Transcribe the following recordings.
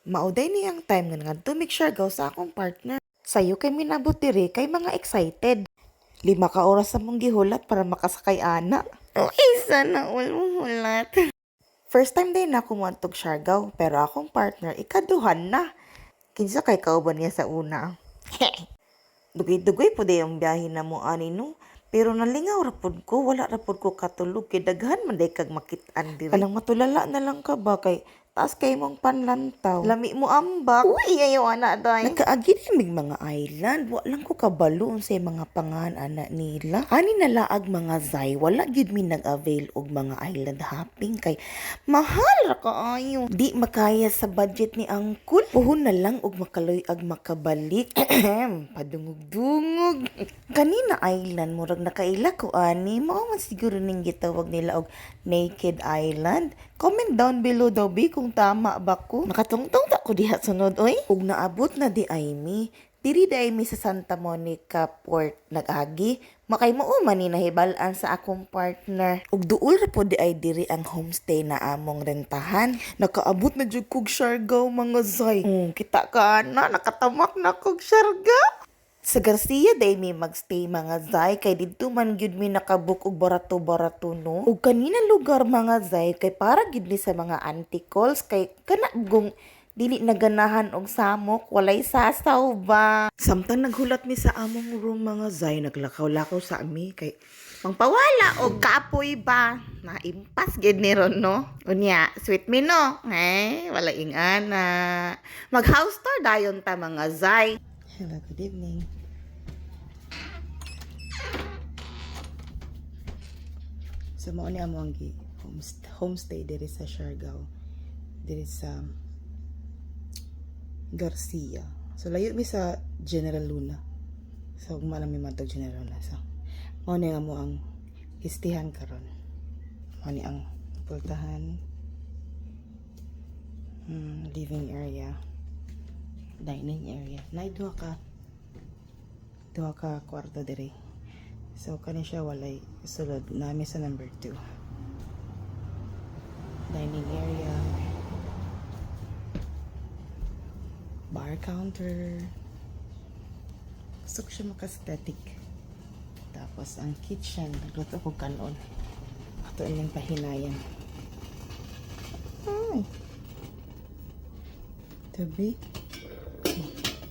Mauday niyang time nga ngadto mig Siargao sa akong partner. Sayo kay minabot diri kay mga excited. 5 ka oras sa mong gihulat para makasakay ana. Okay, sana all hulat. First time din ako muadtog Siargao, pero akong partner ikaduhan na. Kinsa kay kauban niya sa una. Dugay-dugay po yung biyahe na mo ani no. Pero nalingaw rapod ko, wala rapod ko katulog kay daghan man day kag makit-an diri. Kanang matulala na lang ka ba kay taas kay mong panlantaw. Lami mo ambak. Uy, ayo ana day. Nakaagi na mig mga island, walang ko kabalo unsay mga pangan ana nila. Ani nalaag mga zay, wala gid mi nag-avail og mga island hopping kay mahal ra kaayo. Di makaya sa budget ni Angkol. Puhon na lang og makaloy ag makabalik. Padungog-dungog. Kanina island murag nakaila ko ani, mao man siguro ning gitawag nila og Naked Island. Comment down below daw bi kung tama ba ko. Nakatungtong ta ko diha sunod oy. Ug naabot na di ay mi. Diri day mi sa Santa Monica Port nag-agi. Makay mo man ni nahibal-an sa akong partner. Ug duol ra po di ay diri ang homestay na among rentahan. Nakaabot na jud kog Siargao mga zay. Kita ka na nakatamak na kog Siargao. Sa Garcia day mi magstay mga zay kay didto man gyud mi nakabook og barato-barato no. Ug kanina lugar mga zay kay para gyud ni sa mga anticols kay kana gong dili naganahan og samok walay sasaw ba. Samtang naghulat mi sa among room mga zay naglakaw-lakaw sa ami kay pangpawala og kapoy ba. Naimpas gyud ni ron no. Unya, sweet me no. Wala ingana. Mag house tour dayon ta mga zay. Hello, good evening. So, mao ni amo ang homestay diri sa Siargao. Diri sa Garcia. So, layo mi sa General Luna. So, umala mi matog General Luna. So, mao ni amo ang istihan karon. Mao ni ang pultahan. Living area. Dining area. Nay duha ka kwarto diri. So kani siya walay sulod nami sa number 2. Dining area. Bar counter. Gusto ko siya maka-aesthetic. Tapos ang kitchen, nagluto ko kanon. Ato ilang pahinayan. Ay. Tabi.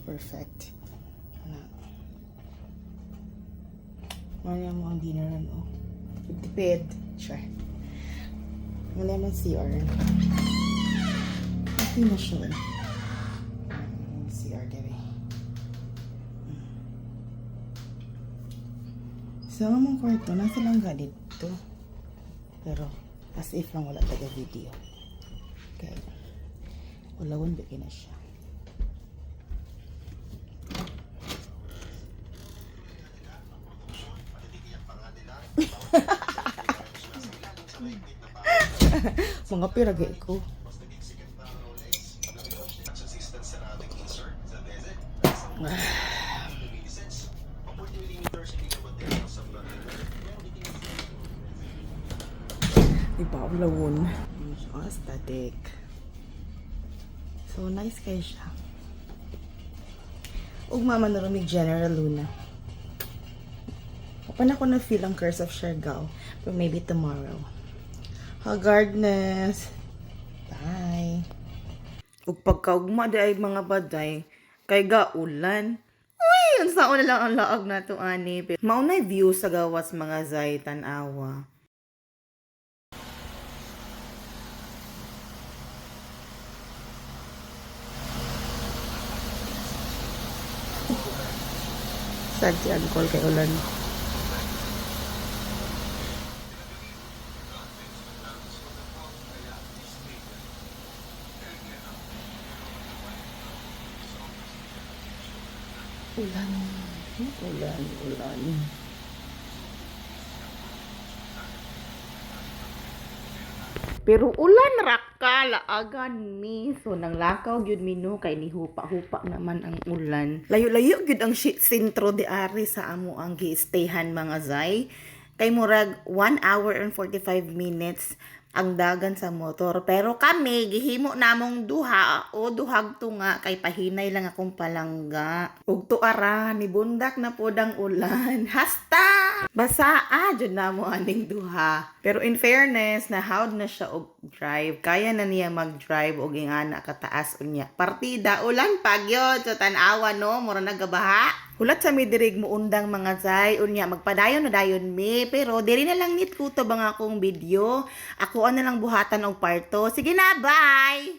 Perfect. Wala mo ang dinner ano. Tipid. Sure. Wala mo CR. Okay na siya. CR gabi. So, ang mga kwarto, nasa lang ga dito. Pero, as if lang wala taga video. Okay. Ulawon ba na siya. Mga piragay ko. Diba, ulawon. Aesthetic. So, nice kayo siya. Ugma man na rumig General Luna. Pa na ko na feel ang Curse of Siargao. But maybe tomorrow. Hagardness. Bye. Ug pagkaugma di ay mga baday, kay gaulan. Uy, unsa na lang ang laag nato ani. Maunay view sa gawas mga zay tan-awa. Sad si Angkol kay ulan. Ulan. Pero ulan ra ka laagan mi. So nang lakaw gyud mi no kay ni hupa-hupa naman ang ulan. Layo-layo gyud ang sentro di ari sa amo ang gi-stayhan mga zay. Kay murag 1 hour and 45 minutes ang dagan sa motor. Pero kami, gihimo namong duha o duhag to nga kay pahinay lang akong palangga. Ug tuara, ni bundak na pod ang ulan. Hasta! Basaa, dyan na mo aning duha. Pero in fairness, nahawd na siya og drive. Kaya na niya mag-drive og ingana kataas unya. Partida, ulan pagyod. So tanawa no, mura nagabaha. Hulat sa mi dirig mo undang mga zay, unya magpadayon na dayon mi, pero diri na lang nit ko to bang akong video. Ako na lang buhatan og parto. Sige na, bye!